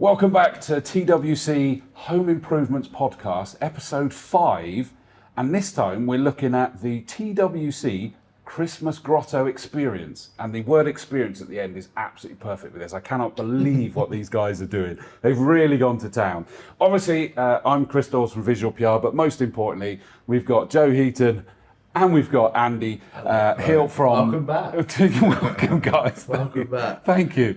Welcome back to TWC Home Improvements Podcast, episode 5, and this time we're looking at the TWC Christmas Grotto experience, and the word experience at the end is absolutely perfect with this. I cannot believe what these guys are doing. They've really gone to town. Obviously, I'm Chris Dawes from Visual PR, but most importantly, we've got Joe Heaton and we've got Andy Hill from... Welcome back. Welcome, guys. Welcome back. Thank you.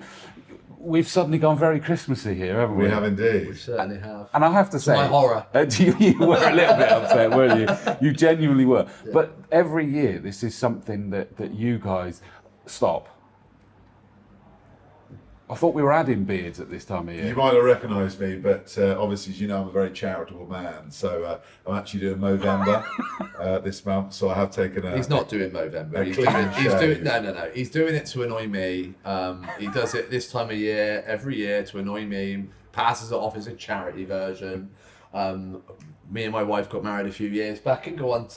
We've suddenly gone very Christmassy here, haven't we? We have indeed. We certainly have. And I have to say, my horror. You were a little bit upset, weren't you? You genuinely were. Yeah. But every year, this is something that you guys stop. I thought we were adding beards at this time of year. You might have recognised me, but obviously, as you know, I'm a very charitable man. So I'm actually doing Movember this month. So I have taken a... He's not doing Movember. He's doing it to annoy me. He does it this time of year, every year, to annoy me. Passes it off as a charity version. Me and my wife got married a few years back, and go on.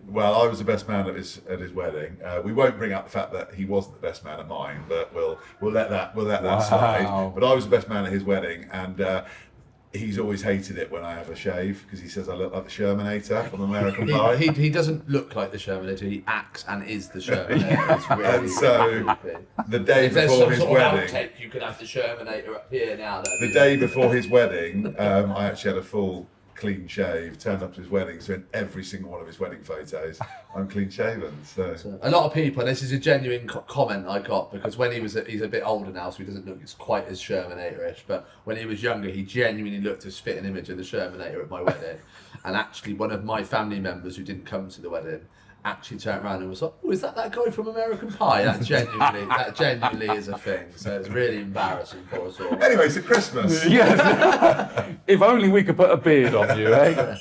Well, I was the best man at his wedding. We won't bring up the fact that he wasn't the best man at mine, but we'll let that slide. But I was the best man at his wedding, and he's always hated it when I have a shave because he says I look like the Shermanator from American Pie. He doesn't look like the Shermanator. He acts and is the Shermanator. It's really, and so the day before his wedding, outtake, you could have the Shermanator up here now. The day before his wedding, I actually had a full clean shave, turned up to his wedding, so in every single one of his wedding photos, I'm clean shaven. So a lot of people, and this is a genuine comment I got, because when he's a bit older now, so he doesn't look quite as Shermanator-ish, but when he was younger, he genuinely looked a spitting image of the Shermanator at my wedding. And actually, one of my family members who didn't come to the wedding actually turned around and was like, "Oh, is that guy from American Pie?" That genuinely is a thing. So it's really embarrassing for us all. Anyway, it's Christmas. Yes. If only we could put a beard on you, eh?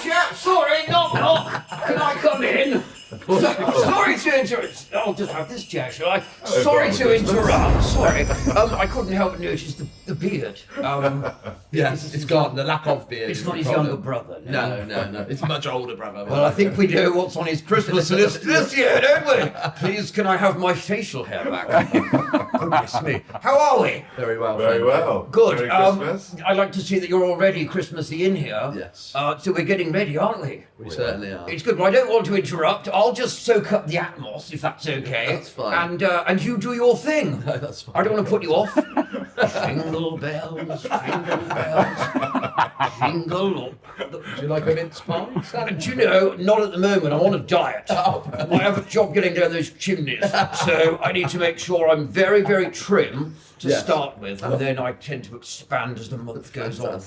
Chap, sorry, knock. Can I come in? Sorry to interrupt. I'll just have this chair, shall I? Sorry to interrupt. Sorry. I couldn't help but notice the beard. Yes, it's gone. The lack of beard. It's not his younger brother. No. It's much older brother. Well, I think we know what's on his Christmas list this year, don't we? Please, can I have my facial hair back? Goodness me. How are we? Very well. Very well. Good. Merry Christmas. I like to see that you're already Christmassy in here. Yes. So we're getting ready, aren't we? We certainly are. It's good. Well, I don't want to interrupt. I'll just soak up the atmos, if that's okay. That's fine. And you do your thing. No, that's fine. I don't want to put you off. Jingle bells, jingle. Do you like a mince pie? Do you know, not at the moment. I'm on a diet. I have a job getting down those chimneys, so I need to make sure I'm very, very trim to start with, and then I tend to expand as the month goes on.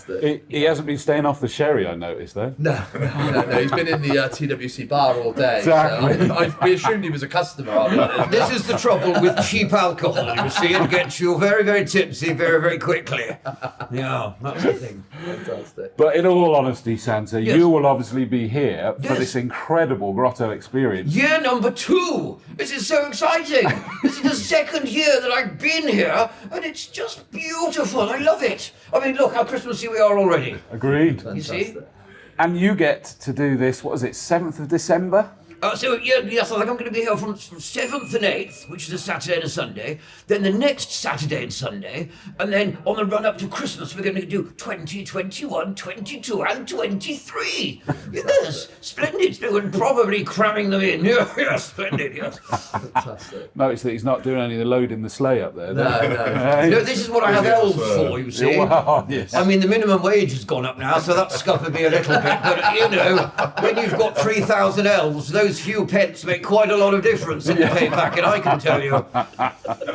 He hasn't been staying off the sherry, I noticed, though. No. He's been in the TWC bar all day. Exactly. So we assumed he was a customer. This is the trouble with cheap alcohol, you see. It gets you very, very tipsy very, very quickly. Yeah, that's the thing. Fantastic. But in all honesty, Santa, Yes. you will obviously be here for Yes. this incredible grotto experience. Year number 2. This is so exciting. This is the second year that I've been here, and it's just beautiful. I love it. I mean, look how Christmassy we are already. Agreed. You see? And you get to do this, what is it, 7th of December? Yes, I think I'm going to be here from 7th and 8th, which is a Saturday and a Sunday, then the next Saturday and Sunday, and then on the run up to Christmas, we're going to do 20, 21, 22, and 23. Yes, splendid. We're probably cramming them in. Yeah, splendid, yes. Fantastic. Notice that he's not doing any of the loading the sleigh up there. No, this is what I have elves for, you see. Well, yes. I mean, the minimum wage has gone up now, so that's scuppered me a little bit. But, you know, when you've got 3,000 elves, those few pence make quite a lot of difference in the pay packet, I can tell you.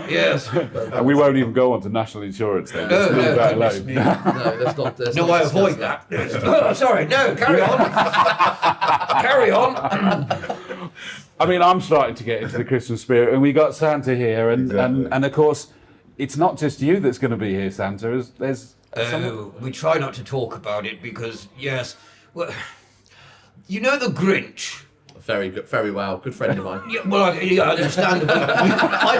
Yes. And we won't even go on to national insurance then. No, Let's leave that goodness alone. me. No, let's not. No, I avoid that. Oh, sorry, no, carry on. Carry on. I mean, I'm starting to get into the Christmas spirit, and we got Santa here, and of course, it's not just you that's going to be here, Santa. There's We try not to talk about it because, yes, well, you know the Grinch? Very good, very well. Good friend of mine. Yeah, well, understandable. I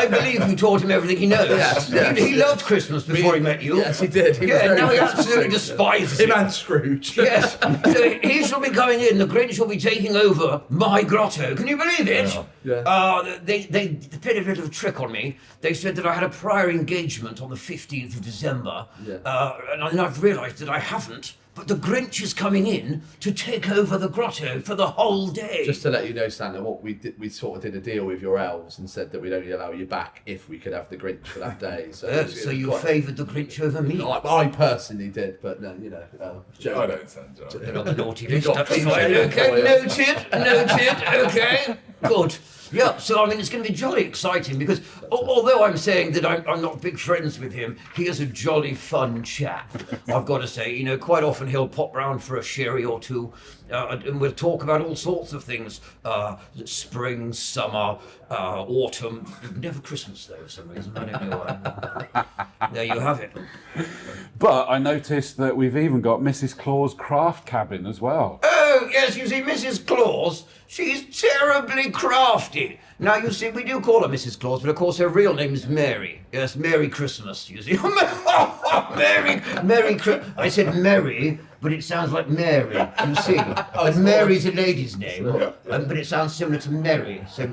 believe you taught him everything he knows. Yes, He loved Christmas before he met you. Yes, he did. He was Yeah, very now he Christmas absolutely Scrooge. despises Him it. and Scrooge. Yes, so he shall be coming in. The Grinch will be taking over my grotto. Can you believe it? Yeah. They played a bit of a trick on me. They said that I had a prior engagement on the 15th of December. Yeah. And I've realised that I haven't. But the Grinch is coming in to take over the grotto for the whole day. Just to let you know, Santa, what we did, we sort of did a deal with your elves and said that we'd only allow you back if we could have the Grinch for that day. So, So you favoured the Grinch over me? I personally did, but no, you know. I don't sound John. They're on the naughty You list. got That's PJ fine. Okay, for you. noted. Okay, good. Yeah, so I mean, it's going to be jolly exciting because although I'm saying that I'm not big friends with him, he is a jolly fun chap. I've got to say, you know, quite often he'll pop round for a sherry or two, and we'll talk about all sorts of things: spring, summer, autumn. Never Christmas though, for some reason. I don't know why. There you have it. But I noticed that we've even got Mrs Claus Craft Cabin as well. Oh, yes, you see, Mrs. Claus, she's terribly crafty. Now, you see, we do call her Mrs. Claus, but of course her real name is Mary. Yes, Merry Christmas, you see. Merry Christmas. I said Merry, but it sounds like Mary, you see. And Mary's a lady's name, but it sounds similar to Mary. So,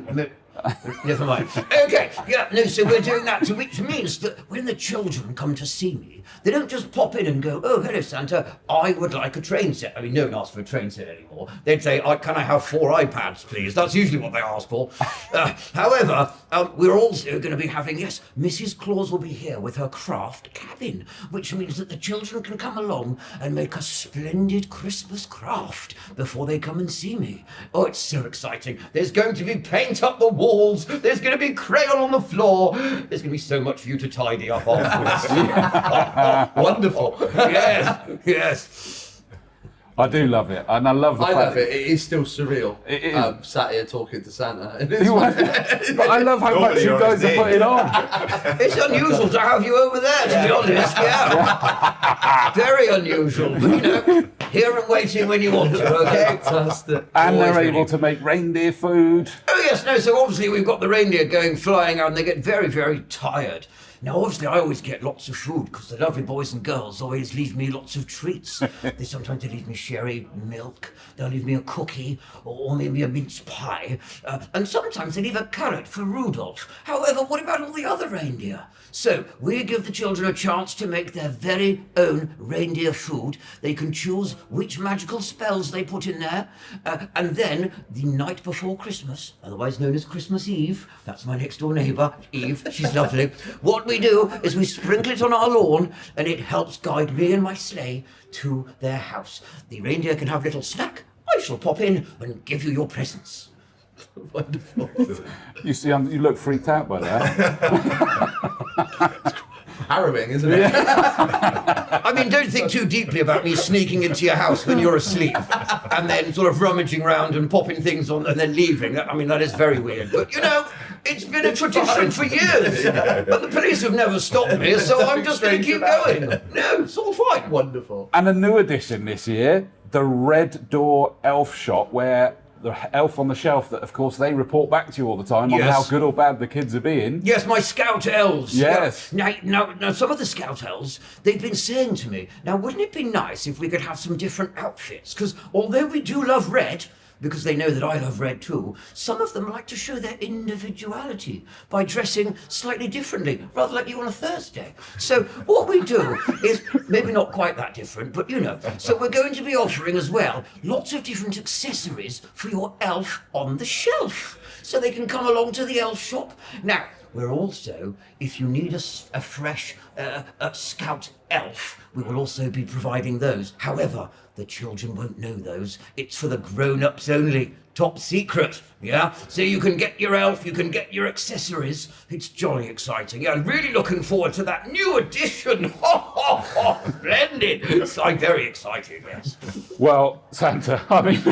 never mind. Okay, yeah, no, so we're doing that, which means that when the children come to see me, they don't just pop in and go, oh, hello, Santa, I would like a train set. I mean, no one asks for a train set anymore. They'd say, can I have 4 iPads, please? That's usually what they ask for. However, we're also going to be having, yes, Mrs. Claus will be here with her craft cabin, which means that the children can come along and make a splendid Christmas craft before they come and see me. Oh, it's so exciting. There's going to be paint up the walls. There's going to be crayon on the floor. There's going to be so much for you to tidy up afterwards. Wonderful. Yes. I do love it, and I love the I fact love it. It is still surreal. It is. Sat here talking to Santa. But I love how much you guys are putting on. It's unusual to have you over there, to be honest. Yeah. Very unusual. But, you know, here and waiting when you want to, okay? Fantastic. And Always they're able ready. to make reindeer food. Oh, yes, no, so obviously we've got the reindeer going flying out and they get very, very tired. Now, obviously, I always get lots of food because the lovely boys and girls always leave me lots of treats. Sometimes they leave me sherry, milk, they'll leave me a cookie or maybe a mince pie. And sometimes they leave a carrot for Rudolph. However, what about all the other reindeer? So, we give the children a chance to make their very own reindeer food. They can choose which magical spells they put in there. And then, the night before Christmas, otherwise known as Christmas Eve, that's my next door neighbour, Eve, she's lovely. What we do is we sprinkle it on our lawn and it helps guide me and my sleigh to their house. The reindeer can have a little snack. I shall pop in and give you your presents. Wonderful. You see, you look freaked out by that. Harrowing, isn't it? I mean, don't think too deeply about me sneaking into your house when you're asleep and then sort of rummaging around and popping things on and then leaving. I mean, that is very weird. But, you know, it's been a tradition for years. And the police have never stopped me, so I'm just going to keep going. No, it's all fine. Wonderful. And a new addition this year, the Red Door Elf Shop, where the elf on the shelf that, of course, they report back to you all the time on Yes. how good or bad the kids are being. Yes, my scout elves. Yes. Yeah. Now, some of the scout elves, they've been saying to me, now, wouldn't it be nice if we could have some different outfits? Because although we do love red, because they know that I love red too, some of them like to show their individuality by dressing slightly differently, rather like you on a Thursday. So what we do is, maybe not quite that different, but you know, so we're going to be offering as well lots of different accessories for your elf on the shelf, so they can come along to the elf shop. Now, we're also, if you need a fresh scout elf, we will also be providing those. However, the children won't know those. It's for the grown-ups only. Top secret, yeah? So you can get your elf, you can get your accessories. It's jolly exciting. Yeah, I'm really looking forward to that new addition. Splendid. It's like very exciting, yes. Well, Santa, I mean,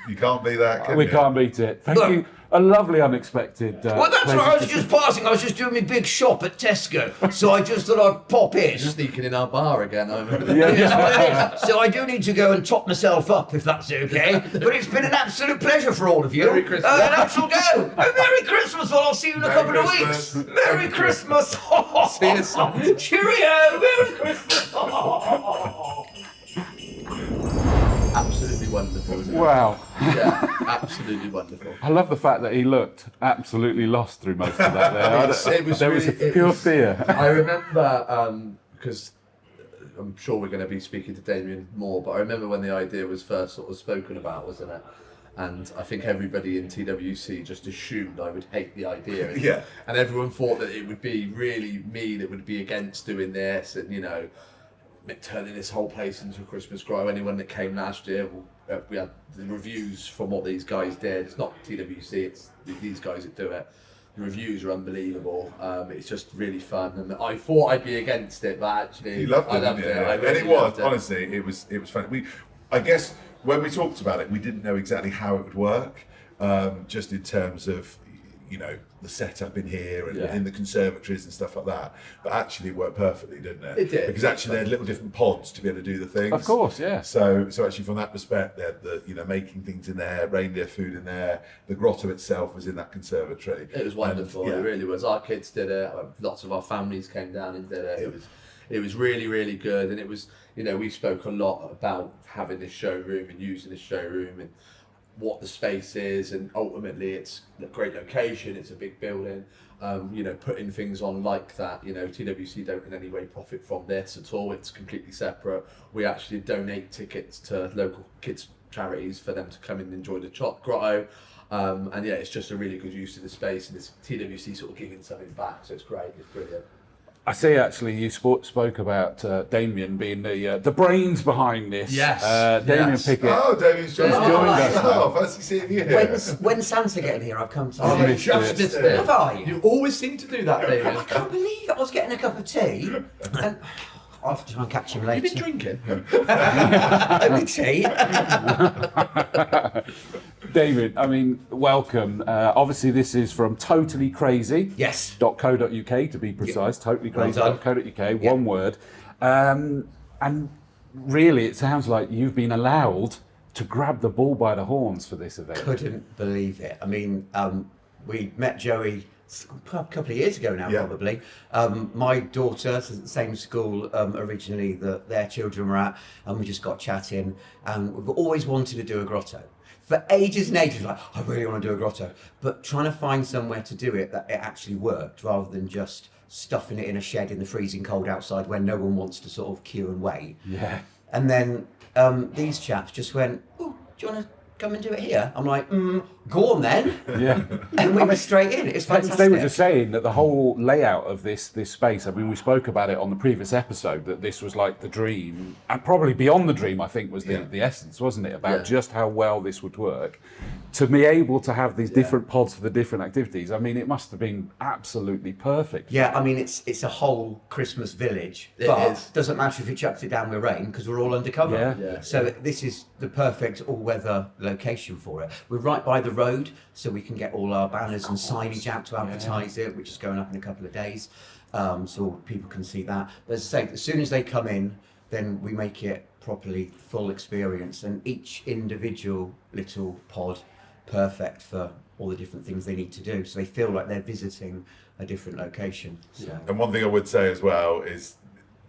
You can't be that, can we you? can't beat it. Thank Look. you a lovely unexpected. Well, that's place right. I was to- just passing. I was just doing my big shop at Tesco, so I just thought I'd pop in. Sneaking in our bar again. I remember. Yeah. Yes, well, it is. So I do need to go and top myself up, if that's okay. But it's been an absolute pleasure for all of you. Merry Christmas. And I shall go. Oh, Merry Christmas. Well, I'll see you in a couple of weeks. Merry Christmas. See you soon. Cheerio. Merry Christmas. Absolutely wonderful. Isn't it? Wow. Yeah, absolutely wonderful. I love the fact that he looked absolutely lost through most of that. There was a really- pure fear. I remember because I'm sure we're going to be speaking to Damien more, but I remember when the idea was first sort of spoken about, wasn't it? And I think everybody in TWC just assumed I would hate the idea. Yeah. And everyone thought that it would be really me that would be against doing this, and you know, turning this whole place into a Christmas grotto. Anyone that came last year, we had the reviews from what these guys did. It's not TWC, it's these guys that do it. The reviews are unbelievable. It's just really fun, and I thought I'd be against it, but actually, You loved it, I loved didn't it. you? I And really it was, loved it. honestly, it was fun. I guess when we talked about it, we didn't know exactly how it would work, just in terms of, you know, the setup in here and Yeah. in the conservatories and stuff like that. But actually, it worked perfectly, didn't it? It did. Because actually, they had little different pods to be able to do the things. Of course, yeah. So actually, from that respect, they had the, you know, making things in there, reindeer food in there. The grotto itself was in that conservatory. It was wonderful. And, yeah. It really was. Our kids did it. Lots of our families came down and did it. It was really, really good. And it was, you know, we spoke a lot about having this showroom and using this showroom and what the space is. And ultimately, it's a great location. It's a big building. You know, putting things on like that. You know, TWC don't in any way profit from this at all. It's completely separate. We actually donate tickets to local kids charities for them to come and enjoy the grotto. And yeah, it's just a really good use of the space, and it's TWC sort of giving something back, so it's great, it's brilliant. I see. Actually, you spoke about Damien being the brains behind this. Yes, Damien yes. Pickett. Oh, David's joined us. Oh, fancy seeing you here. When's Santa getting here? I've come to Oh, see. mate. Just missed it. it. Have I? You always seem to do that, David. I can't believe it. I was getting a cup of tea. And I'll have to try and catch him later. You've been drinking? Only tea. David, I mean, welcome. Obviously, this is from Totally Crazy. Yes. .co.uk to be precise. Totallycrazy.co.uk, one word. And really, it sounds like you've been allowed to grab the bull by the horns for this event. Couldn't believe it. I mean, we met Joey a couple of years ago now, Yeah. probably. My daughter, so the same school originally that their children were at, and we just got chatting. And we've always wanted to do a grotto. For ages and ages, like, I really want to do a grotto. But trying to find somewhere to do it that it actually worked, rather than just stuffing it in a shed in the freezing cold outside where no one wants to sort of queue and wait. Yeah. And then these chaps just went, "Oh, do you want to come and do it here?" I'm like, go on then. Yeah. And we were straight in. It's fantastic. They were just saying that the whole layout of this space, I mean, we spoke about it on the previous episode, that this was like the dream, and probably beyond the dream, I think, was the essence, wasn't it? About just how well this would work. To be able to have these different pods for the different activities, I mean, it must have been absolutely perfect. Yeah, I mean, it's a whole Christmas village. It But is. doesn't matter if it chucks it down with rain, because we're all undercover. Yeah. Yeah. So this is the perfect all-weather location for it. We're right by the road, so we can get all our banners and signage out to advertise it, which is going up in a couple of days, so people can see that. But as I say, as soon as they come in, then we make it properly full experience, and each individual little pod perfect for all the different things they need to do, so they feel like they're visiting a different location. So. And one thing I would say as well is,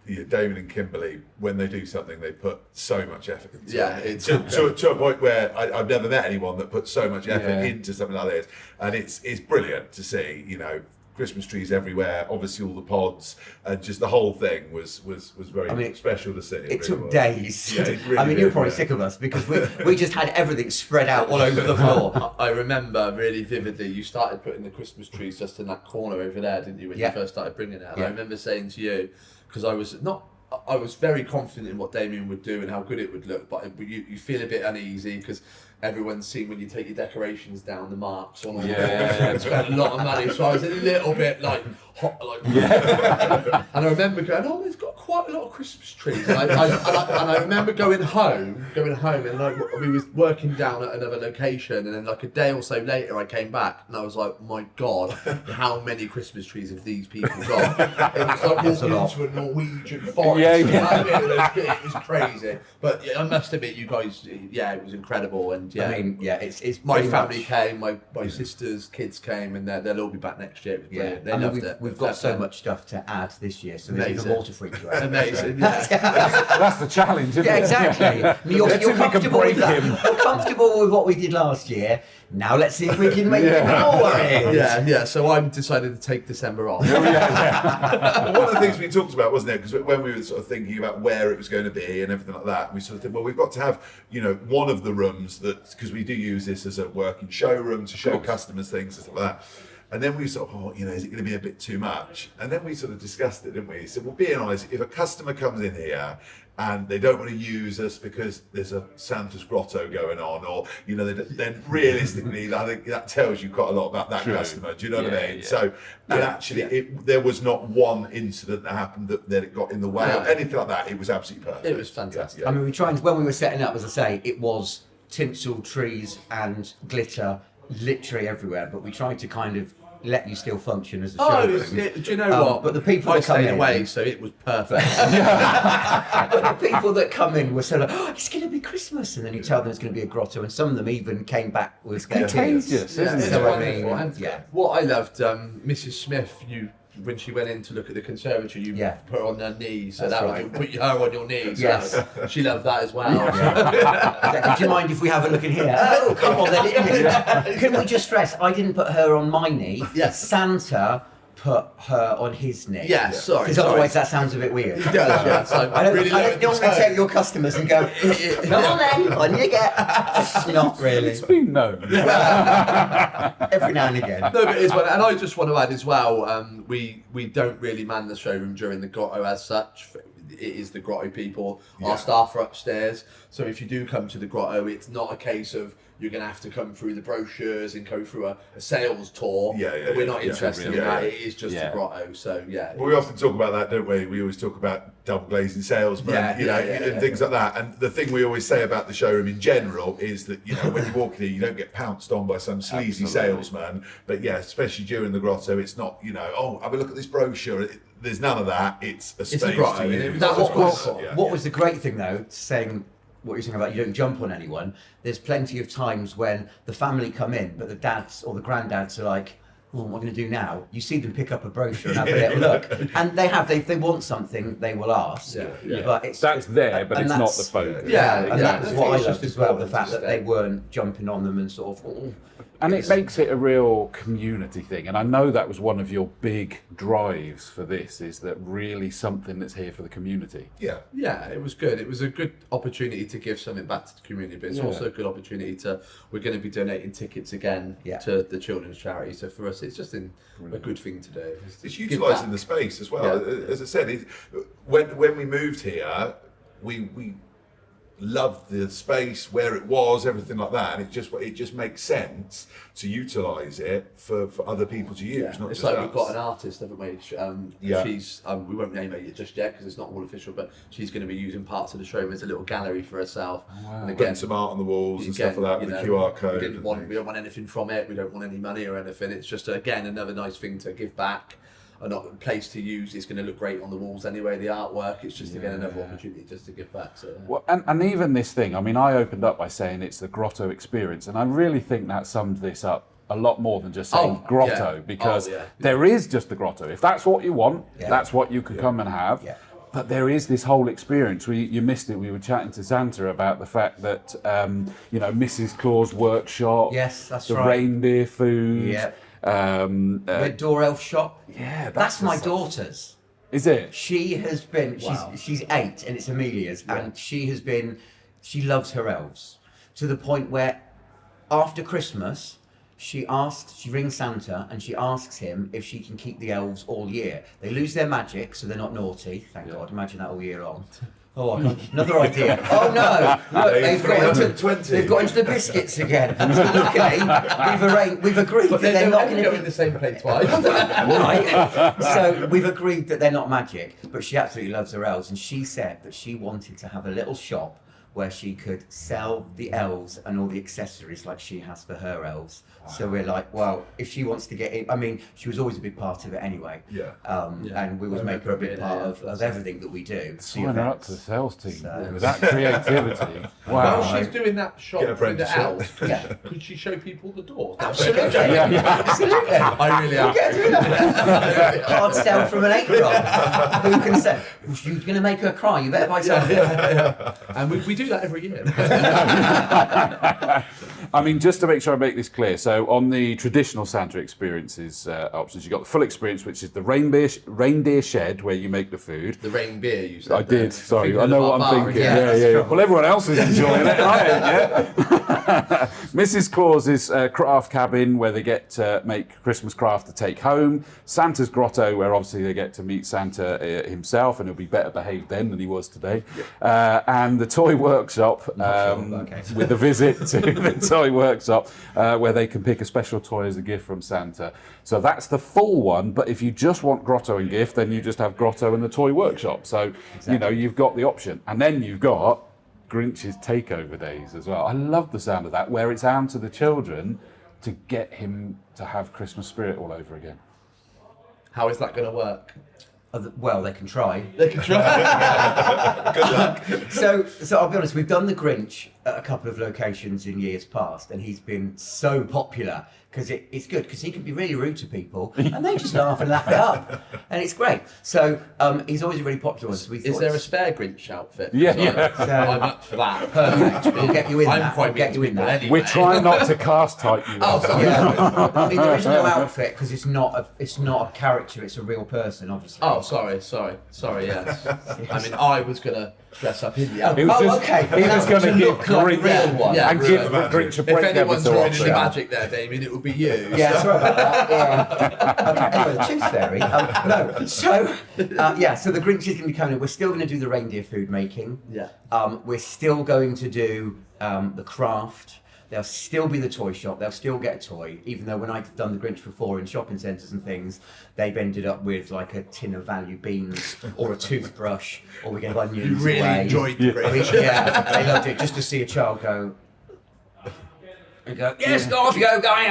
Damon and Kimberly, when they do something, they put so much effort into Yeah, it. it's To a point where I've never met anyone that puts so much effort Yeah. into something like this. And it's brilliant to see, you know, Christmas trees everywhere, obviously all the pods, and just the whole thing was very special to see. It really took was. days. Yeah, it really I mean, you're did, probably yeah. sick of us because we just had everything spread out all over the floor. I remember really vividly, you started putting the Christmas trees just in that corner over there, didn't you, when you first started bringing it? And I remember saying to you, because I was very confident in what Damien would do and how good it would look, but you feel a bit uneasy because everyone's seen when you take your decorations down, the marks on all Yeah. the spent a lot of money, so I was a little bit like hot, and I remember going, oh, there's got quite a lot of Christmas trees, and I remember going home, and like we was working down at another location, and then like a day or so later I came back, and I was like, my God, how many Christmas trees have these people got? It was like walking into a Norwegian forest. It was crazy, but I must admit, you guys, it was incredible, and I mean, it's my family came, my sisters' kids came, and they'll all be back next year. It was brilliant. They loved it. We've got so much stuff to add this year, so there's even more to freak you out. Amazing. That's the challenge, isn't it? Exactly. You're comfortable with that. You're comfortable with what we did last year. Now let's see if we can make it more. Yeah. So I decided to take December off. Well, one of the things we talked about, wasn't it? Because when we were sort of thinking about where it was going to be and everything like that, we sort of think, well, we've got to have, one of the rooms that, because we do use this as a working showroom to show customers things and stuff like that. And then we sort of, is it going to be a bit too much? And then we sort of discussed it, didn't we? So, well, being honest, if a customer comes in here and they don't want to use us because there's a Santa's Grotto going on, or, then realistically, I think that tells you quite a lot about that customer. Do you know what I mean? Yeah. So, and actually, there was not one incident that happened that it got in the way or anything like that. It was absolutely perfect. It was fantastic. I mean, we tried, when we were setting up, as I say, it was tinsel, trees and glitter literally everywhere, but we tried to kind of let you still function as a showroom. Do you know what? But the people that come in away, so it was perfect. But the people that come in were so like, oh, it's going to be Christmas, and then you tell them it's going to be a grotto, and some of them even came back with their contagious, isn't it? So What I loved, Mrs Smith, when she went in to look at the conservatory, you put her on her knees, so you put her on your knees. Yes, she loved that as well. Do you mind if we have a look in here? Oh, come on then. Can we just stress? I didn't put her on my knee. Yes, Santa put her on his knee. Yeah, sorry. Because otherwise that sounds a bit weird. It does, yeah. So I don't normally take your customers and go, come on then, on you get. Not really. It's been known. Every now and again. No, but it is one, and I just want to add as well, we don't really man the showroom during the grotto as such. It is the grotto people. Our staff are upstairs, so if you do come to the grotto, it's not a case of you're going to have to come through the brochures and go through a sales tour. We're not interested in that. It is just a grotto. So Well, we often talk about that, don't we? We always talk about double glazing salesmen, and things like that. And the thing we always say about the showroom in general is that when you walk in here, you don't get pounced on by some sleazy salesman. But especially during the grotto, it's not oh, have a look at this brochure. There's none of that. It's a space grotto. to use. What was the great thing though, saying what you're saying about you don't jump on anyone, there's plenty of times when the family come in, but the dads or the granddads are like, oh, what am I going to do now? You see them pick up a brochure and have a little look, and if they want something, they will ask. But it's not the phone. That's what I loved as well, the fact that they weren't jumping on them and sort of. And it makes it a real community thing. And I know that was one of your big drives for this, is that really something that's here for the community. Yeah, it was good. It was a good opportunity to give something back to the community, but it's also a good opportunity we're going to be donating tickets again to the children's charity. So for us, it's just a good thing to do. It's utilising the space as well. As I said, when we moved here, we loved the space where it was, everything like that, and it just makes sense to utilise it for other people to use. Not it's just like us. we've got an artist, haven't we? She's we won't name it just yet because it's not all official, but she's going to be using parts of the showroom as a little gallery for herself. And again, putting some art on the walls and stuff like that, with the QR code. We don't want anything from it. We don't want any money or anything. It's just again another nice thing to give back. A place to use. It's going to look great on the walls anyway, the artwork. It's just again another opportunity just to give back. So well, and even this thing, I mean, I opened up by saying it's the grotto experience, and I really think that sums this up a lot more than just saying grotto, because there is just the grotto. If that's what you want, that's what you can come and have. But there is this whole experience. You missed it. We were chatting to Santa about the fact that Mrs Claus workshop, the reindeer food, the door elf shop. Yeah, that's my daughter's. Is it? She has been. She's 8, and it's Amelia's, and she loves her elves to the point where after Christmas she rings Santa and she asks him if she can keep the elves all year. They lose their magic, so they're not naughty. Thank God. Imagine that all year long. Oh, another idea. Oh no! Look, they've got into the biscuits again. So luckily, we've agreed But that they're not going to go in the same plate twice. Right. So we've agreed that they're not magic, but she absolutely loves her elves, and she said that she wanted to have a little shop where she could sell the elves and all the accessories like she has for her elves. Wow. So we're like, well, if she wants to get in, I mean, she was always a big part of it anyway. Yeah. And we would make her a big part of everything that we do. Sign her up to the sales team with that creativity. Wow. Wow. While she's doing that shop with the elves, could she show people the door? Absolutely. Absolutely. I really am. Hard sell from an 8-year-old. Who can say, you're going to make her cry, you better buy something. And we do that every year. I mean, just to make sure I make this clear, so on the traditional Santa experiences options, you've got the full experience, which is the reindeer shed, where you make the food. The reindeer, you said. I did, sorry, I know what I'm thinking. Yeah. Well, everyone else is enjoying it, I ain't yet. Mrs Claus's Craft Cabin, where they get to make Christmas craft to take home. Santa's Grotto, where obviously they get to meet Santa himself, and he'll be better behaved then than he was today. And the toy workshop, with the visit to the toy workshop, where they can pick a special toy as a gift from Santa. So that's the full one, but if you just want Grotto and gift, then you just have Grotto and the toy workshop. So, you know, you've got the option. And then you've got Grinch's takeover days as well. I love the sound of that, where it's down to the children to get him to have Christmas spirit all over again. How is that going to work? Well, they can try. They can try. Good luck. So I'll be honest, we've done the Grinch at a couple of locations in years past, and he's been so popular because it's good, because he can be really rude to people and they just laugh and lap it up, and it's great. So he's always a really popular one. So is there a spare Grinch outfit? Yeah. So, I'm up for that. perfect. We'll get you in I'm that. quite We'll get you in that. anyway. We're trying not to cast type you. Oh, sorry. Yeah. I mean, there is no outfit because it's not a character; it's a real person, obviously. Oh, sorry, yes. I mean, I was going to dress up in the outfit. He was just, okay. He was going to give look like Grinch real one. Yeah, and really. give Grinch a If break every anyone's so ruining the often. magic there, Damien, it would be you. Yeah, So- sorry about that. Yeah. Okay, anyway, the Tooth Fairy. No, so so the Grinch is going to be coming in. We're still going to do the reindeer food making. Yeah. We're still going to do the craft. There'll still be the toy shop. They'll still get a toy, even though when I've done the Grinch before in shopping centres and things, they've ended up with like a tin of value beans or a toothbrush, or we get onions. You really away. enjoyed the Grinch. Yeah, they loved it, just to see a child go. And go, yes, go off you go, bye,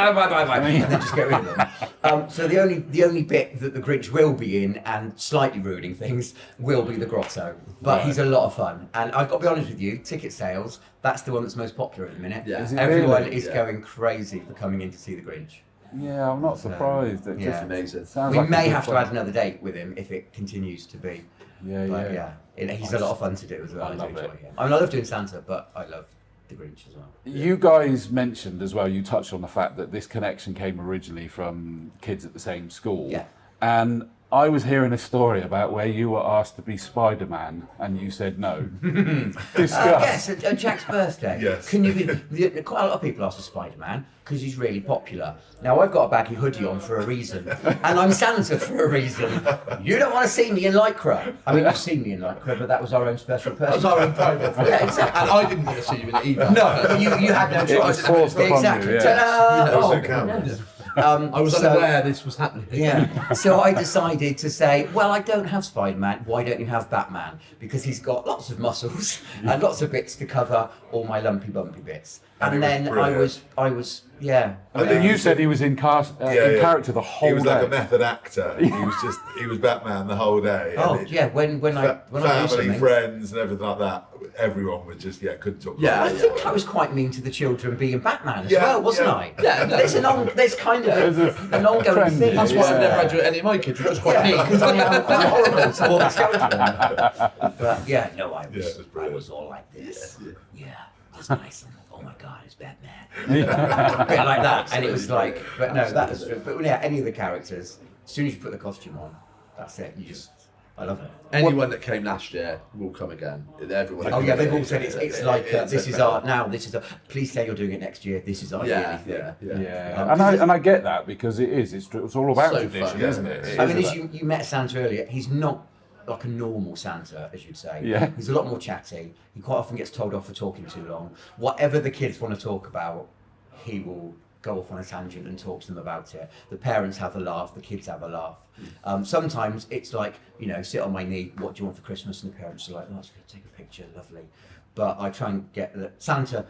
and then just get rid of them. So the only bit that the Grinch will be in, and slightly ruining things, will be the grotto. But he's a lot of fun, and I've got to be honest with you, ticket sales, that's the one that's most popular at the minute. Yeah. Is it Everyone really? is going crazy for coming in to see the Grinch. Yeah, I'm not surprised. It yeah. just Amazing. sounds We like a may good have to fun. add another date with him if it continues to be. But Yeah. he's a lot of fun to do as well. I love enjoy it. him. I mean, I love doing Santa, but I love the Grinch as well. You guys mentioned as well, you touched on the fact that this connection came originally from kids at the same school. Yeah. And I was hearing a story about where you were asked to be Spider-Man and you said no. Discuss. Yes, at Jack's birthday. Yes. Can you be? Quite a lot of people ask for Spider-Man because he's really popular. Now I've got a baggy hoodie on for a reason, and I'm Santa for a reason. You don't want to see me in lycra. I mean, you've seen me in lycra, but that was our own special person. That was our own private. Yeah, exactly. And I didn't want to see you in it either. No, you had no choice. It was forced upon you, Exactly. yeah. Ta-da! Those Oh, are cameras. I I was unaware this was happening. Yeah. So I decided to say, well, I don't have Spider-Man. Why don't you have Batman? Because he's got lots of muscles and lots of bits to cover all my lumpy, bumpy bits. And And he then was brilliant. I was, yeah. And then you said he was in character the whole He was day. like a method actor. He was Batman the whole day. Oh And yeah. When I do family, something. friends, and everything like that. Everyone was just couldn't talk. Yeah, I about it. think I was quite mean to the children being Batman as Yeah, well, wasn't yeah. I? Yeah, no. There's kind of an ongoing trend, thing. That's why I've never Yeah. had to any of my kids, which was quite Yeah, neat. because I am quite horrible to all the children. But yeah, no, Yeah, it was brilliant. I was all like this. Yeah, it's nice. Oh my God, it's Batman. A bit like that, and it was like, but no, that was. But yeah, any of the characters, as soon as you put the costume on, that's it. I love it. Anyone that came last year will come again. Everyone. Oh yeah, they've all said it's like this is our now. This is our. Please say you're doing it next year. This is our yearly thing. Yeah, and I get that because it is. It's all about So tradition, fun, isn't yeah. it? I mean, as you met Santa earlier, he's not like a normal Santa, as you'd say. Yeah. He's a lot more chatty. He quite often gets told off for talking too long. Whatever the kids want to talk about, he will go off on a tangent and talk to them about it. The parents have a laugh, the kids have a laugh. Sometimes it's like, sit on my knee, what do you want for Christmas? And the parents are like, oh, that's good, take a picture, lovely. But I try and get Santa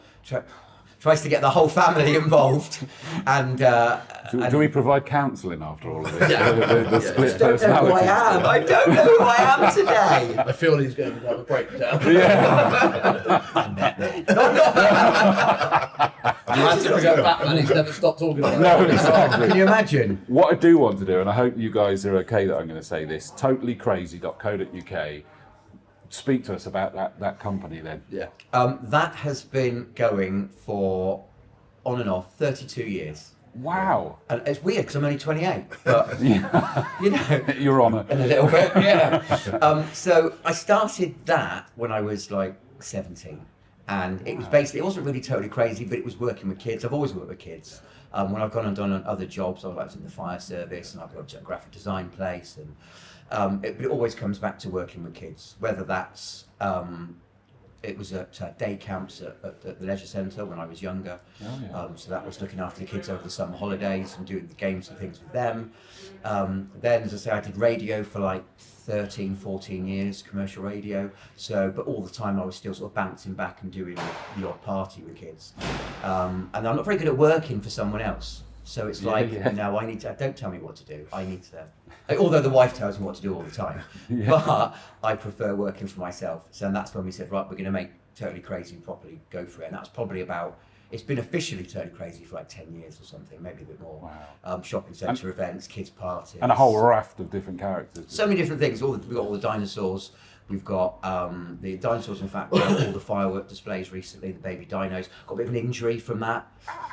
tries to get the whole family involved. And do we provide counselling after all of this? Yeah. The split I don't know who I personality am. stuff. I don't know who I am today. I feel he's going to have a breakdown. You had to forget Batman, he's never stopped talking about No, it. exactly. Can you imagine? What I do want to do, and I hope you guys are okay that I'm going to say this, totallycrazy.co.uk. Speak to us about that company then. Yeah. That has been going for on and off 32 years. Wow. And it's weird because I'm only 28, but You're on it. in a little bit, yeah. So I started that when I was like 17, and it was basically, it wasn't really totally crazy, but it was working with kids. I've always worked with kids. When I've gone and done other jobs, I've worked in the fire service, and I've worked at a graphic design place, and but it always comes back to working with kids, whether that's it was at day camps at the leisure centre when I was younger. Oh, yeah. So that was looking after the kids over the summer holidays and doing the games and things with them. Then, as I say, I did radio for like 13, 14 years, commercial radio. So, but all the time I was still sort of bouncing back and doing the odd party with kids. And I'm not very good at working for someone else. So it's like, no, I need to, don't tell me what to do. I need to, although the wife tells me what to do all the time, but I prefer working for myself. So that's when we said, right, we're going to make Totally Crazy and properly go for it. And that's probably about, it's been officially Totally Crazy for like 10 years or something, maybe a bit more. Wow. Shopping centre events, kids parties. And a whole raft of different characters. So many different things. We've got all the dinosaurs. We've got the dinosaurs, in fact, all the firework displays recently, the baby dinos. Got a bit of an injury from that.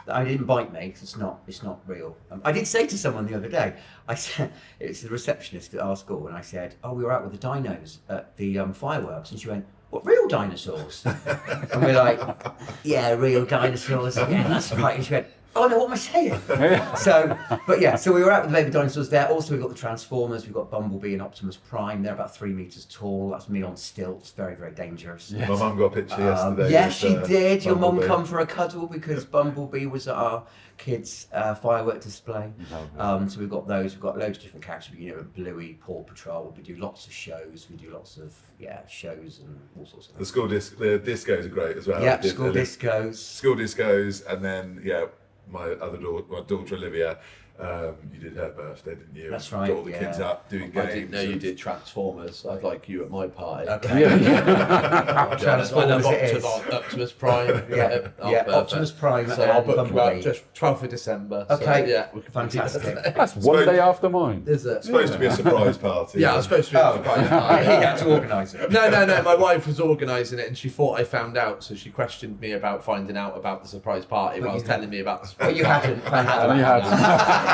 I didn't bite me because it's not real. I did say to someone the other day, I said, it's the receptionist at our school, and I said, oh, we were out with the dinos at the fireworks. And she went, what, real dinosaurs? And we're like, yeah, real dinosaurs. Yeah, that's right. And she went, oh no, what am I saying? So we were out with the baby dinosaurs there. Also, we've got the Transformers. We've got Bumblebee and Optimus Prime. They're about 3 meters tall. That's me on stilts. Very, very dangerous. My mum got a picture yesterday. Yes, she did. Your mum Bumblebee. come for a cuddle because Bumblebee was at our kids' firework display. So we've got those. We've got loads of different characters. Bluey, Paw Patrol. We do lots of shows. We do lots of shows and all sorts of things. The discos are great as well. Yeah, school discos. School discos, and then my daughter Olivia, you did her birthday, didn't you? That's right. Got all the kids up doing games. I didn't know you did Transformers. I'd like you at my party. Okay. Transformers it is. Optimus Prime. Optimus Prime So I'll and book you Bumblebee. out just 12th of December. Okay. So, yeah, we can Fantastic. That's one day after mine. Is it? It's supposed to be a surprise party. Yeah, I was supposed to be a surprise He party. had to organise it. No. My wife was organising it, and she thought I found out, so she questioned me about finding out about the surprise party while I was telling me about the surprise But you hadn't. And you had.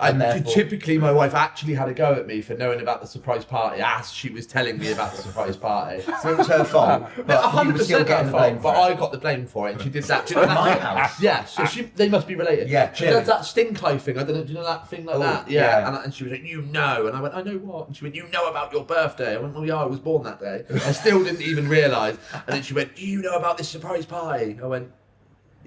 And typically, my wife actually had a go at me for knowing about the surprise party as she was telling me about the surprise party. So it was her fault. But you were still 100% getting the blame but for it. I got the blame for it, and she did that. At my house. Yeah, so they must be related. Yeah, she clearly. does that stink eye thing. I don't know. Do you know that thing like Oh, that? yeah. And she was like, you know, and I went, I know what? And she went, you know about your birthday? I went, well, yeah, I was born that day. I still didn't even realise. And then she went, do you know about this surprise party? I went,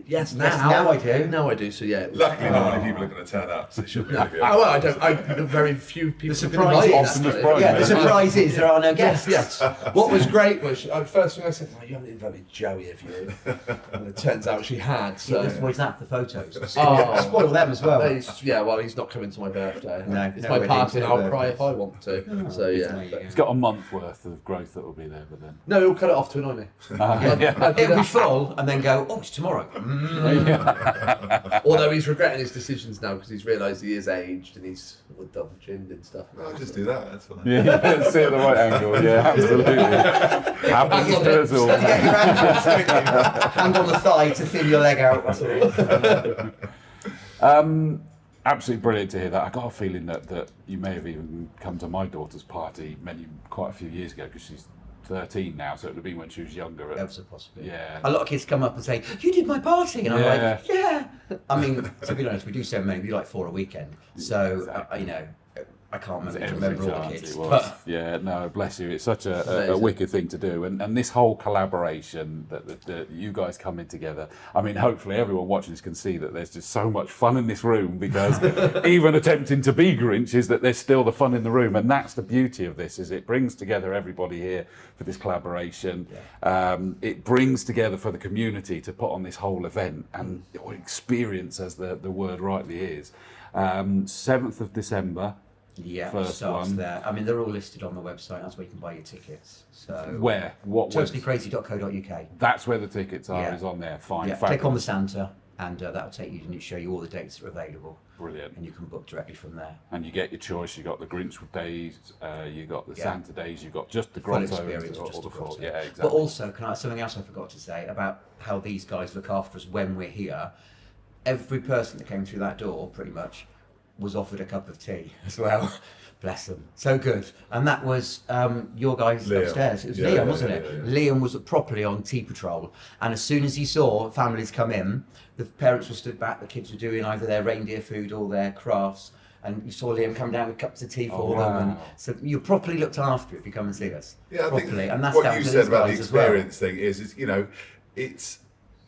yes, now. Yes, now I do. Now I do. So yeah. It was, Luckily, not many people are going to turn up, so it should be really good. well, I don't. very few people. The have been surprise invited, is- Optimus actually. Prime. Yeah, the surprise is there are no guests. Yes. What was great was first thing I said, oh, you haven't invited Joey, have you? And it turns out she had. So. Was that the photos? Oh. Spoil them as well. Well, he's not coming to my birthday. No, It's no my weddings, party, and no I'll cry birthdays. if I want to. So yeah. It's got a month worth of growth that will be there, but then. No, he'll cut it off to annoy me. It'll be full and then go, oh, it's tomorrow. Although he's regretting his decisions now because he's realised he is aged and he's double chinned and stuff. I'll just do that, that's fine. Yeah, sit at the right angle. Yeah, absolutely. Happens to us all. Get your ankles, don't you? Hand on the thigh to thin your leg out. That's all. Absolutely brilliant to hear that. I got a feeling that you may have even come to my daughter's party quite a few years ago because she's 13 now, so it would have been when she was younger. Ever so possibly. Yeah. A lot of kids come up and say, you did my party. And I'm like, yeah. I mean, to be honest, we do so many. We do like 4 a weekend. So, I can't There's remember, every remember all the chance kids. it was. But Yeah, no, bless you. It's such a Amazing. wicked thing to do, and this whole collaboration that you guys coming together. I mean, hopefully everyone watching this can see that there's just so much fun in this room, because even attempting to be Grinch is that there's still the fun in the room, and that's the beauty of this, is it brings together everybody here for this collaboration. It brings together for the community to put on this whole event, and or experience, as the word rightly is. 7th of December. yeah, First starts one. there. I mean, they're all listed on the website. That's where you can buy your tickets. So Where? What? TotallyCrazy.co.uk. That's where the tickets are. Yeah. Is on there. Fine. Yeah, Fabulous. click on the Santa, and that'll take you and show you all the dates that are available, Brilliant. and you can book directly from there. And you get your choice. You got the Grinch days. You got the Yeah. Santa days. You got just the Full grotto. experience, or just the the full- grotto. Yeah, exactly. But also, something else I forgot to say about how these guys look after us when we're here. Every person that came through that door, pretty much, was offered a cup of tea as well. Bless them. So good. And that was your guys Liam. upstairs. It was Yeah, Liam, yeah, wasn't yeah, it? yeah. Liam was properly on tea patrol. And as soon as he saw families come in, the parents were stood back, the kids were doing either their reindeer food or their crafts. And you saw Liam come down with cups of tea for them. And wow. so you're properly looked after if you come and see us. Yeah, I properly. think And that's what down you to said these about the guys as well. experience thing is, you know, it's.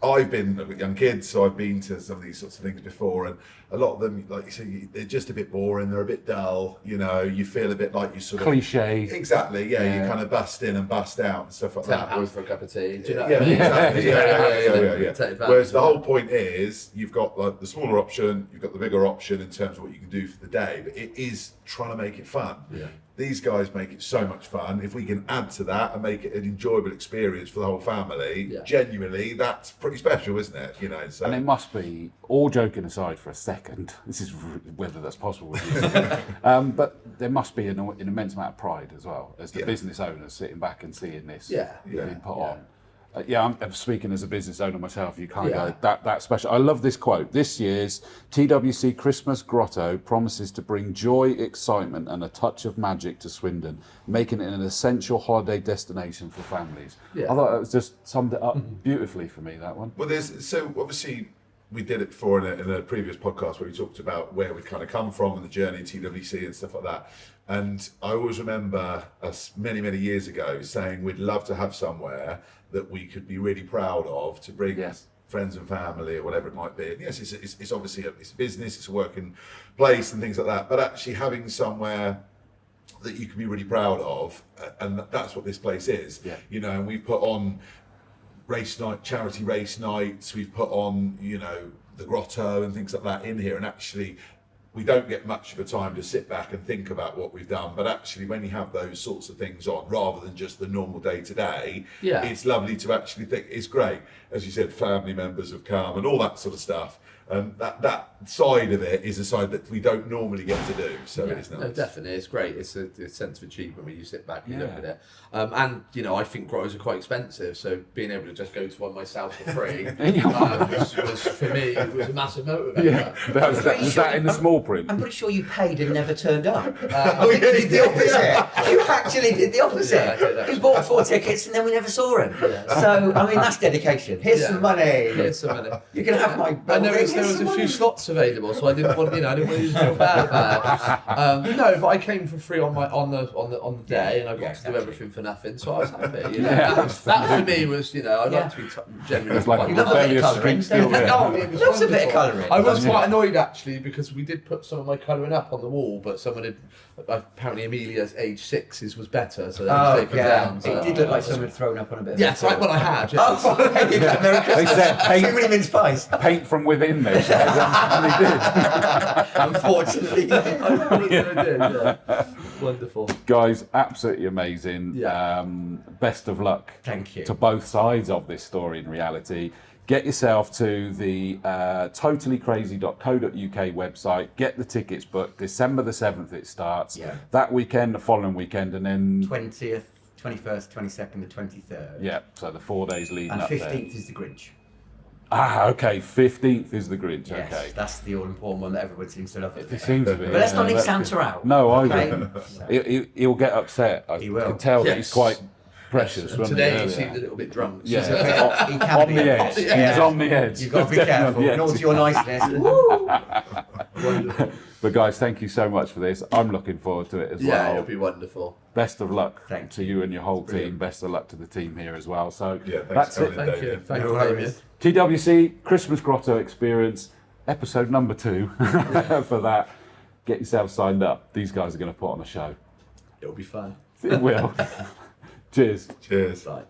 I've been with young kids, so I've been to some of these sorts of things before, and a lot of them, like you say, they're just a bit boring. They're a bit dull. You know, you feel a bit like you sort of Cliche. Exactly. Yeah, Yeah. you kind of bust in and bust out and stuff like that. £10 for a cup of tea. Do you know Yeah, what I mean? exactly. Yeah. Take advantage Whereas the of whole it. point is, you've got like the smaller option, you've got the bigger option in terms of what you can do for the day, but it is trying to make it fun. Yeah. These guys make it so much fun. If we can add to that and make it an enjoyable experience for the whole family, Yeah. genuinely, that's pretty special, isn't it? You know, so And it must be, all joking aside for a second, this is whether that's possible with you, but there must be an immense amount of pride as well, as the Yeah. business owners sitting back and seeing this Yeah. being put Yeah. on. I'm speaking as a business owner myself. You can't Yeah. go that special. I love this quote. This year's TWC Christmas Grotto promises to bring joy, excitement, and a touch of magic to Swindon, making it an essential holiday destination for families. Yeah. I thought that was just summed it up beautifully for me. That one. Well, so obviously we did it before in a previous podcast where we talked about where we kind of come from and the journey in TWC and stuff like that. And I always remember us many years ago saying we'd love to have somewhere that we could be really proud of to bring Yes. friends and family or whatever it might be. And yes, it's obviously it's a business, it's a working place and things like that. But actually having somewhere that you can be really proud of, and that's what this place is. Yeah. You know, and we've put on race night, charity race nights, we've put on, you know, the grotto and things like that in here, and actually we don't get much of a time to sit back and think about what we've done, but actually when you have those sorts of things on rather than just the normal day to day, Yeah. it's lovely to actually think. It's great, as you said, family members have come and all that sort of stuff, and that side of it is a side that we don't normally get to do, so Yeah, it's nice. no, definitely, it's great. It's a sense of achievement when you sit back and you look Yeah. at it. And you know, I think grottos are quite expensive, so being able to just go to one myself for free was for me it was a massive motivator. Yeah, was that in the small print? I'm pretty sure you paid and never turned up. Oh, I think you did the opposite. You actually did the opposite. Yeah, I did actually. You bought 4 tickets and then we never saw him. So, I mean, that's dedication. Here's Yeah. some money. Here's some money. You can have my. And there was Here's a some few money. slots available, so I didn't want I didn't want you to feel bad about it. No, but I came for free on the day, and I got to do everything for nothing, so I was happy. You know, Yeah, that for me was, you know, I'd like Yeah. to be genuinely It's like quite a You love a bit of rebellious colouring, street still don't you? there. Oh, it was Loves a bit of wonderful. colouring. I was Yeah. quite annoyed actually because we did put some of my colouring up on the wall, but someone had apparently Amelia's age 6 was better, so they Oh, taken yeah. down. So It did look like someone had thrown up on a bit of Yes, right. Well, I had. Yes. Oh, there you go. Merry They Christmas. said Too many mince pies. paint from within there, and they did. Unfortunately. I did. Yeah. Wonderful. Guys, absolutely amazing. Yeah. Best of luck Thank you. to both sides of this story in reality. Get yourself to the totallycrazy.co.uk website, get the tickets booked. December the 7th it starts. Yeah. That weekend, the following weekend, and then 20th, 21st, 22nd, and 23rd. yeah, so the 4 days leading And up 15th is the Grinch. there. Okay, 15th is the Grinch. Yes, Okay. that's the all-important one that everyone seems to love. It seems to be. But let's not leave that's Santa good. out. No, I Okay? wouldn't. He'll get upset. I He will. can tell that he's Yes. quite precious. And wasn't today he earlier? seemed a little bit drunk. Yeah, He can on be the a edge. bit. He's on the edge. You've got to be Definitely careful. on the edge. Naughty or nice list. Woo! Wonderful. But guys, thank you so much for this. I'm looking forward to it as Yeah, well. it'll be wonderful. Best of luck Thank to you and your whole team. Brilliant. Best of luck to the team here as well. So Yeah, thanks that's for it. coming in, Thank you. David. Thank No you, worries. Damien. TWC Christmas Grotto Experience, episode number 2 for that. Get yourself signed up. These guys are going to put on a show. It'll be fun. It will. Cheers. Cheers. Bye.